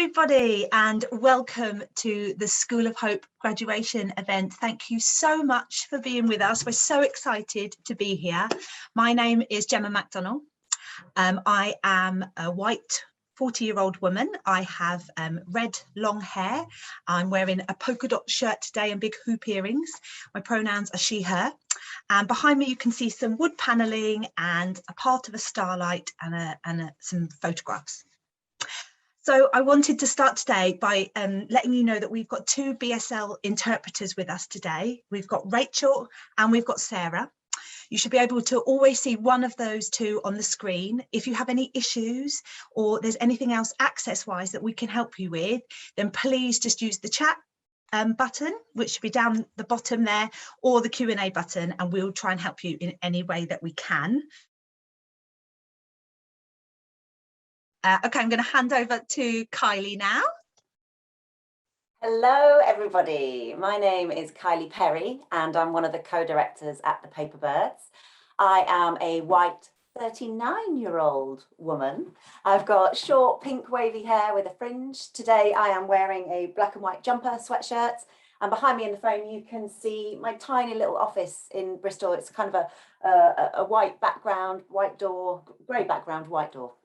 everybody, and welcome to the School of Hope graduation event. Thank you so much for being with us. We're so excited to be here. My name is Gemma MacDonald. I am a white 40-year-old woman. I have red long hair. I'm wearing a polka dot shirt today and big hoop earrings. My pronouns are she, her. And behind me you can see some wood panelling and a part of a starlight and some photographs. So I wanted to start today by letting you know that we've got two BSL interpreters with us today. We've got Rachel and we've got Sarah. You should be able to always see one of those two on the screen. If you have any issues or there's anything else access-wise that we can help you with, then please just use the chat button, which should be down the bottom there, or the Q&A button, and we'll try and help you in any way that we can. Okay, I'm going to hand over to Kylie now. Hello everybody, my name is Kylie Perry and I'm one of the co-directors at the Paperbirds. I am a white 39-year-old woman. I've got short pink wavy hair with a fringe. Today I am wearing a black and white jumper sweatshirt, and behind me in the frame you can see my tiny little office in Bristol. It's kind of a white background, white door, grey background, white door.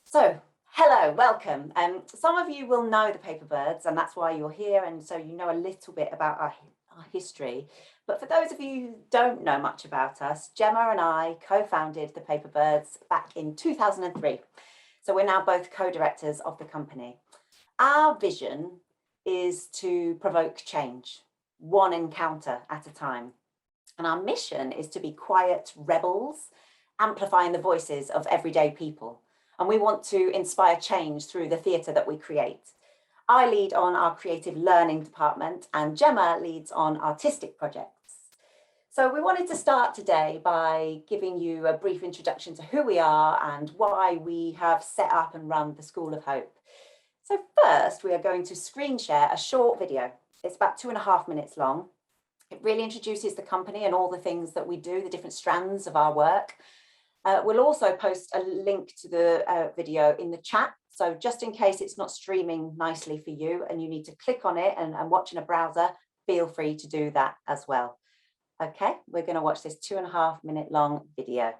So, hello, welcome. Some of you will know the Paperbirds and that's why you're here, and so you know a little bit about our history. But for those of you who don't know much about us, Gemma and I co-founded the Paperbirds back in 2003. So we're now both co-directors of the company. Our vision is to provoke change, one encounter at a time. And our mission is to be quiet rebels, amplifying the voices of everyday people. And we want to inspire change through the theatre that we create. I lead on our creative learning department and Gemma leads on artistic projects. So we wanted to start today by giving you a brief introduction to who we are and why we have set up and run the School of Hope. So first, we are going to screen share a short video. It's about 2.5 minutes long. It really introduces the company and all the things that we do, the different strands of our work. We'll also post a link to the video in the chat. So just in case it's not streaming nicely for you and you need to click on it and watch in a browser, feel free to do that as well. Okay, we're going to watch this 2.5 minute long video.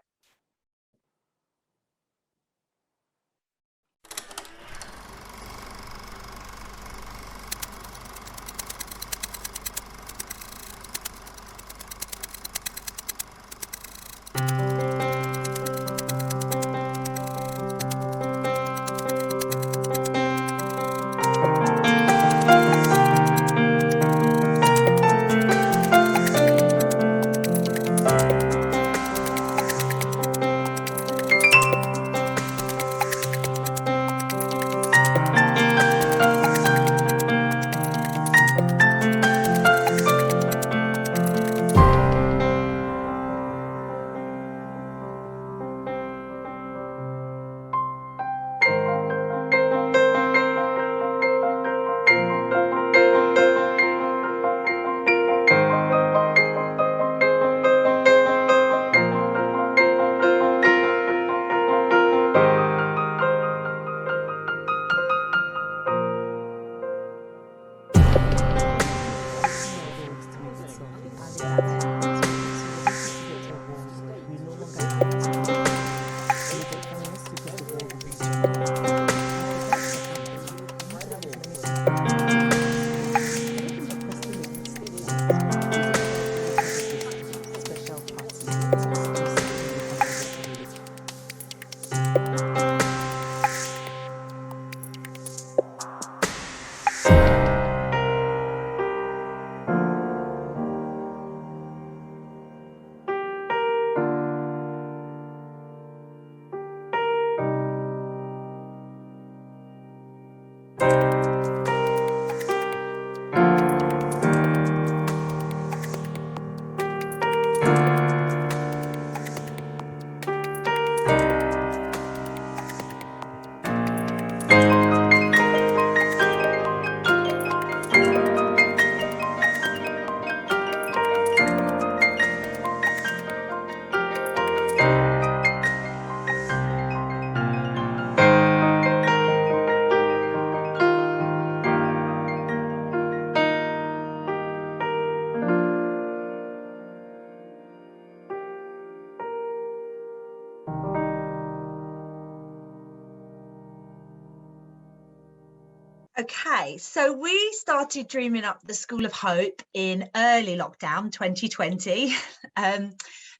Okay, so we started dreaming up the School of Hope in early lockdown 2020.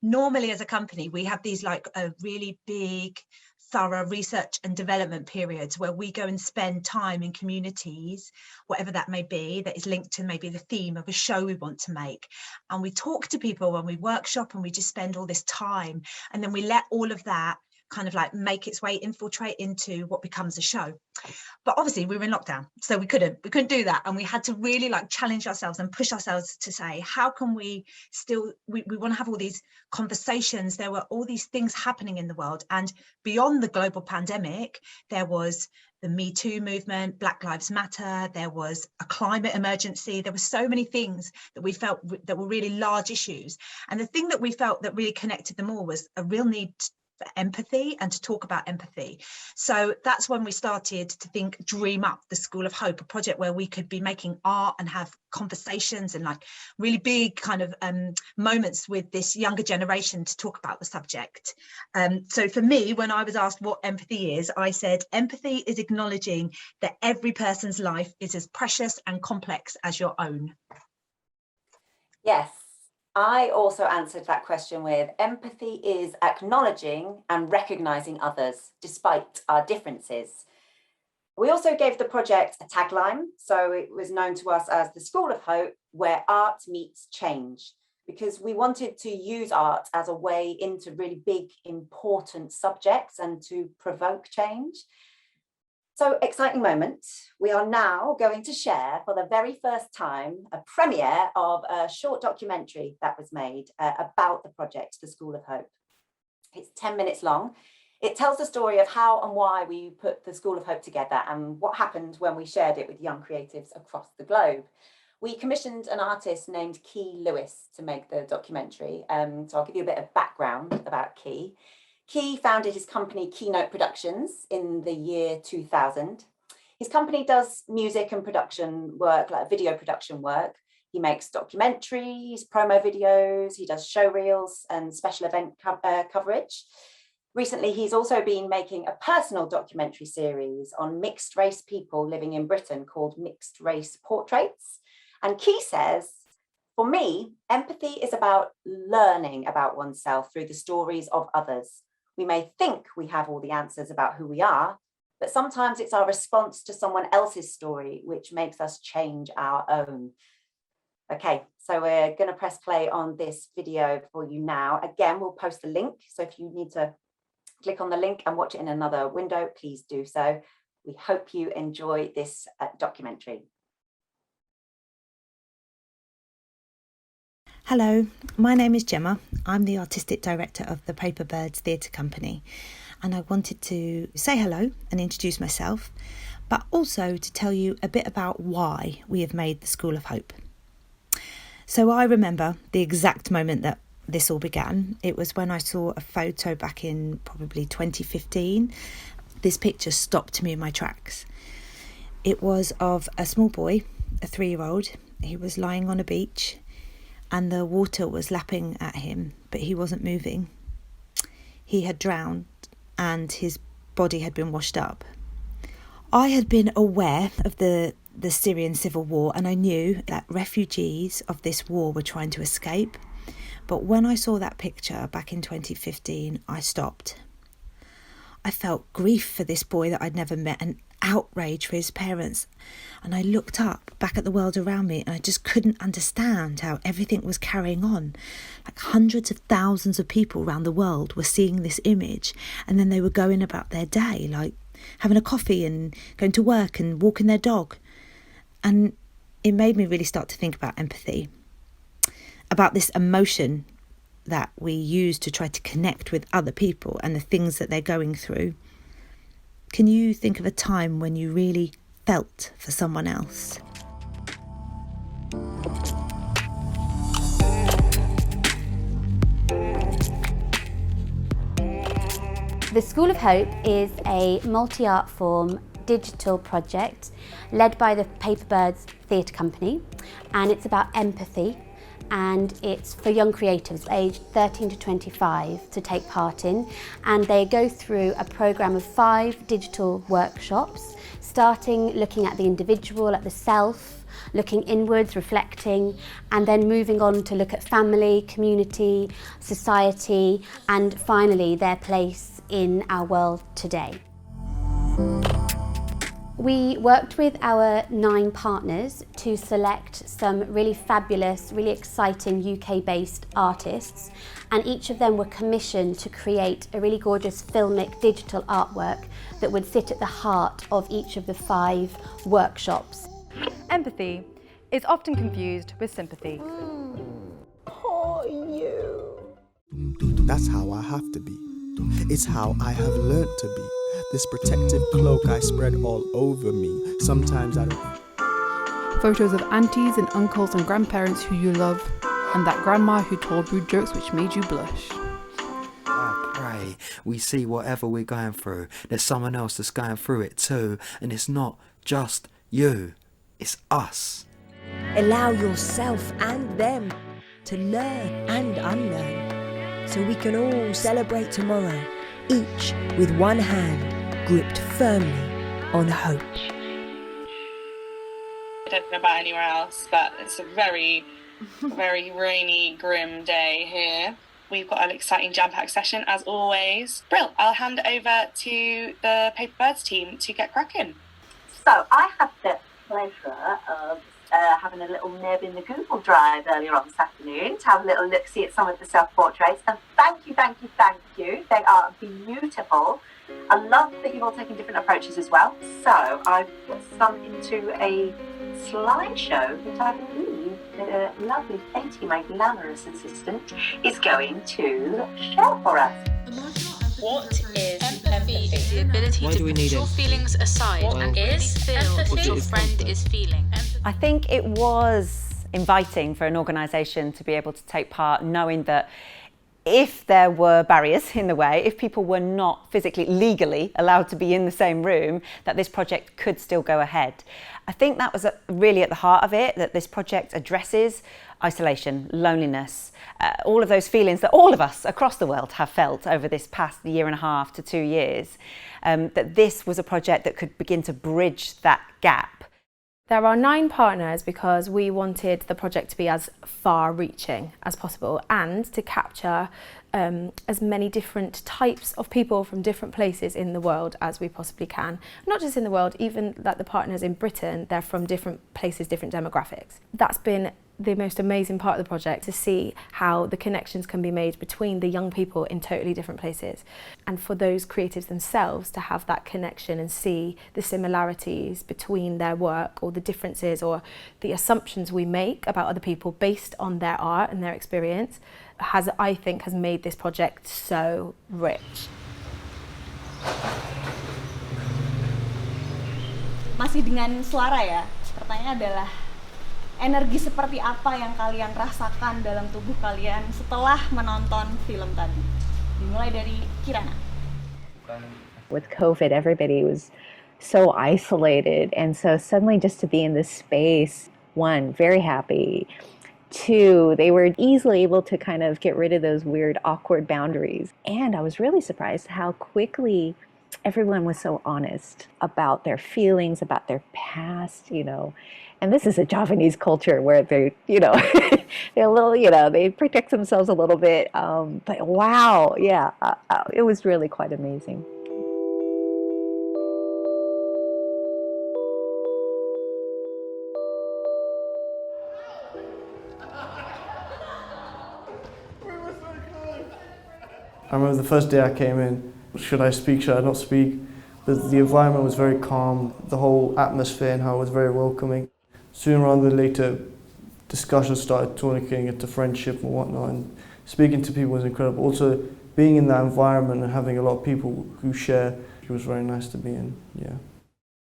Normally as a company, we have these like a really big, thorough research and development periods where we go and spend time in communities, whatever that may be, that is linked to maybe the theme of a show we want to make. And we talk to people when we workshop, and we just spend all this time. And then we let all of that kind of like make its way, infiltrate into what becomes a show. But obviously we were in lockdown, so we couldn't do that, and we had to really like challenge ourselves and push ourselves to say, how can we still, we want to have all these conversations. There were all these things happening in the world, and beyond the global pandemic, there was the Me Too movement, Black Lives Matter, there was a climate emergency, there were so many things that we felt that were really large issues. And the thing that we felt that really connected them all was a real need for empathy and to talk about empathy. So that's when we started to dream up the School of Hope, a project where we could be making art and have conversations and like really big kind of moments with this younger generation to talk about the subject. So for me, when I was asked what empathy is, I said empathy is acknowledging that every person's life is as precious and complex as your own. Yes. I also answered that question with empathy is acknowledging and recognizing others despite our differences. We also gave the project a tagline, so it was known to us as the School of Hope, where art meets change, because we wanted to use art as a way into really big, important subjects and to provoke change. So, exciting moment. We are now going to share for the very first time a premiere of a short documentary that was made about the project, the School of Hope. It's 10 minutes long. It tells the story of how and why we put the School of Hope together and what happened when we shared it with young creatives across the globe. We commissioned an artist named Key Lewis to make the documentary. So I'll give you a bit of background about Key. Key founded his company Keynote Productions in the year 2000. His company does music and production work, like video production work. He makes documentaries, promo videos, he does show reels and special event coverage. Recently, he's also been making a personal documentary series on mixed race people living in Britain called Mixed Race Portraits. And Key says, for me, empathy is about learning about oneself through the stories of others. We may think we have all the answers about who we are, but sometimes it's our response to someone else's story which makes us change our own. Okay, so we're going to press play on this video for you now. Again, we'll post the link. So if you need to click on the link and watch it in another window, please do so. We hope you enjoy this documentary. Hello, my name is Gemma. I'm the Artistic Director of the Paper Birds Theatre Company, and I wanted to say hello and introduce myself, but also to tell you a bit about why we have made the School of Hope. So I remember the exact moment that this all began. It was when I saw a photo back in probably 2015. This picture stopped me in my tracks. It was of a small boy, a 3-year-old. He was lying on a beach, and the water was lapping at him, but he wasn't moving. He had drowned and his body had been washed up. I had been aware of the Syrian civil war, and I knew that refugees of this war were trying to escape. But when I saw that picture back in 2015, I stopped. I felt grief for this boy that I'd never met and outrage for his parents. And I looked up back at the world around me, and I just couldn't understand how everything was carrying on. Like hundreds of thousands of people around the world were seeing this image, and then they were going about their day, like having a coffee and going to work and walking their dog. And it made me really start to think about empathy, about this emotion that we use to try to connect with other people and the things that they're going through. Can you think of a time when you really felt for someone else? The School of Hope is a multi-artform digital project led by the Paper Birds Theatre Company, and it's about empathy. and it's for young creatives aged 13 to 25 to take part in, and they go through a programme of 5 digital workshops, starting looking at the individual, at the self, looking inwards, reflecting, and then moving on to look at family, community, society, and finally their place in our world today. We worked with our 9 partners to select some really fabulous, really exciting UK-based artists, and each of them were commissioned to create a really gorgeous filmic digital artwork that would sit at the heart of each of the 5 workshops. Empathy is often confused with sympathy. Poor you. That's how I have to be. It's how I have learnt to be. This protective cloak I spread all over me. Sometimes I don't. Photos of aunties and uncles and grandparents who you love, and that grandma who told rude jokes which made you blush. I pray we see whatever we're going through, there's someone else that's going through it too, and it's not just you, it's us. Allow yourself and them to learn and unlearn, so we can all celebrate tomorrow, each with one hand gripped firmly on hope. I don't know about anywhere else, but it's a very, very rainy, grim day here. We've got an exciting jam-packed session as always. Brill, I'll hand it over to the Paper Birds team to get cracking. So I had the pleasure of having a little nib in the Google Drive earlier on this afternoon to have a little look-see at some of the self-portraits, and thank you. They are beautiful. I love that you've all taken different approaches as well. So I've put some into a slideshow that I believe the lovely Katie, my glamorous assistant, is going to share for us. What is empathy? The ability to put your feelings aside and really feel what your friend is feeling. I think it was inviting for an organisation to be able to take part, knowing that if there were barriers in the way, if people were not physically, legally allowed to be in the same room, that this project could still go ahead. I think that was really at the heart of it, that this project addresses isolation, loneliness, all of those feelings that all of us across the world have felt over this past 1.5 to 2 years, that this was a project that could begin to bridge that gap. There are 9 partners because we wanted the project to be as far-reaching as possible and to capture as many different types of people from different places in the world as we possibly can. Not just in the world, even like the partners in Britain, they're from different places, different demographics. That's been the most amazing part of the project, to see how the connections can be made between the young people in totally different places, and for those creatives themselves to have that connection and see the similarities between their work, or the differences or the assumptions we make about other people based on their art and their experience, I think has made this project so rich. Masih dengan suara ya, pertanyaannya adalah energi seperti apa yang kalian rasakan dalam tubuh kalian setelah menonton film tadi? Dimulai dari Kirana. With COVID, everybody was so isolated, and so suddenly just to be in this space, 1, very happy. 2, they were easily able to kind of get rid of those weird, awkward boundaries. And I was really surprised how quickly everyone was so honest about their feelings, about their past, you know. And this is a Javanese culture where they, you know, they're a little, you know, they protect themselves a little bit. But wow, yeah, it was really quite amazing. I remember the first day I came in, should I speak, should I not speak? The environment was very calm, the whole atmosphere and how it was very welcoming. Sooner rather than later, discussions started turning into friendship and whatnot, and speaking to people was incredible. Also, being in that environment and having a lot of people who share, it was very nice to be in, yeah.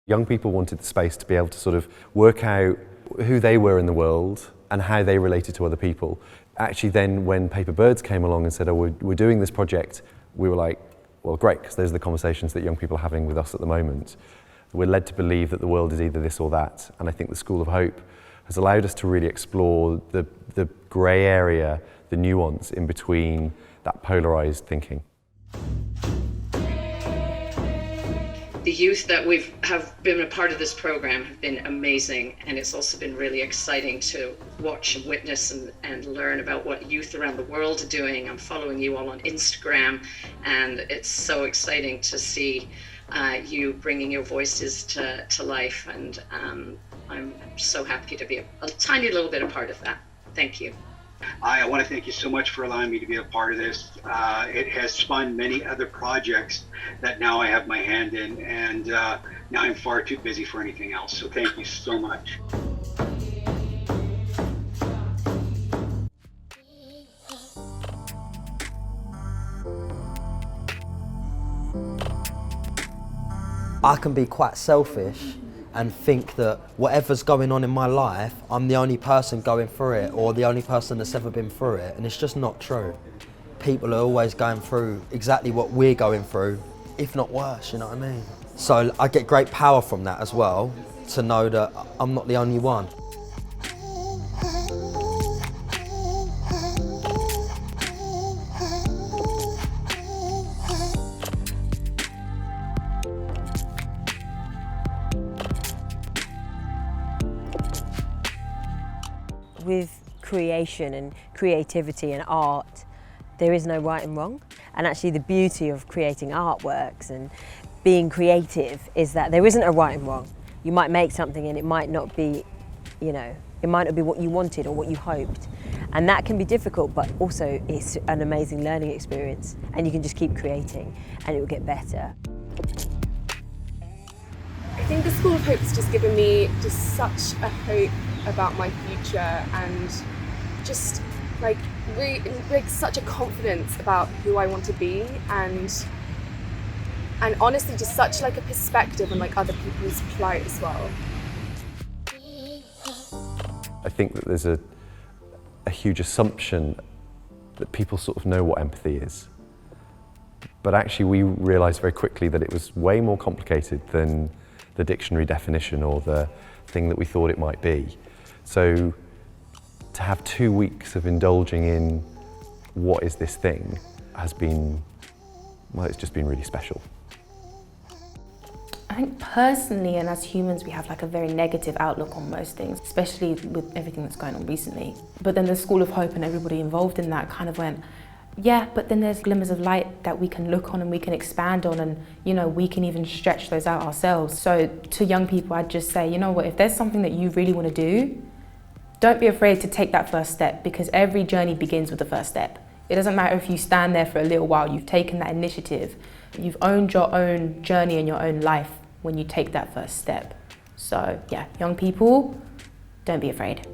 Young people wanted the space to be able to sort of work out who they were in the world and how they related to other people. Actually then, when Paper Birds came along and said, oh, we're doing this project, we were like, well, great, because those are the conversations that young people are having with us at the moment. We're led to believe that the world is either this or that, and I think the School of Hope has allowed us to really explore the grey area, the nuance in between that polarised thinking. The youth that have been a part of this program have been amazing, and it's also been really exciting to watch and witness and learn about what youth around the world are doing. I'm following you all on Instagram, and it's so exciting to see you bringing your voices to life, and I'm so happy to be a tiny little bit a part of that. Thank you. I want to thank you so much for allowing me to be a part of this. It has spawned many other projects that now I have my hand in, and now I'm far too busy for anything else. So thank you so much. I can be quite selfish and think that whatever's going on in my life, I'm the only person going through it, or the only person that's ever been through it, and it's just not true. People are always going through exactly what we're going through, if not worse, you know what I mean? So I get great power from that as well, to know that I'm not the only one. With creation and creativity and art, there is no right and wrong. And actually the beauty of creating artworks and being creative is that there isn't a right and wrong. You might make something and it might not be, you know, it might not be what you wanted or what you hoped. And that can be difficult, but also it's an amazing learning experience, and you can just keep creating and it will get better. I think the School of Hope has just given me just such a hope about my future, and just like such a confidence about who I want to be, and honestly just such like a perspective on like other people's plight as well. I think that there's a huge assumption that people sort of know what empathy is, but actually we realised very quickly that it was way more complicated than the dictionary definition or the thing that we thought it might be. So to have 2 weeks of indulging in what is this thing has been, well, it's just been really special. I think personally, and as humans, we have like a very negative outlook on most things, especially with everything that's going on recently. But then the School of Hope and everybody involved in that kind of went, yeah, but then there's glimmers of light that we can look on and we can expand on, and you know, we can even stretch those out ourselves. So to young people, I'd just say, you know what, if there's something that you really want to do, don't be afraid to take that first step, because every journey begins with the first step. It doesn't matter if you stand there for a little while, you've taken that initiative, you've owned your own journey and your own life when you take that first step. So yeah, young people, don't be afraid.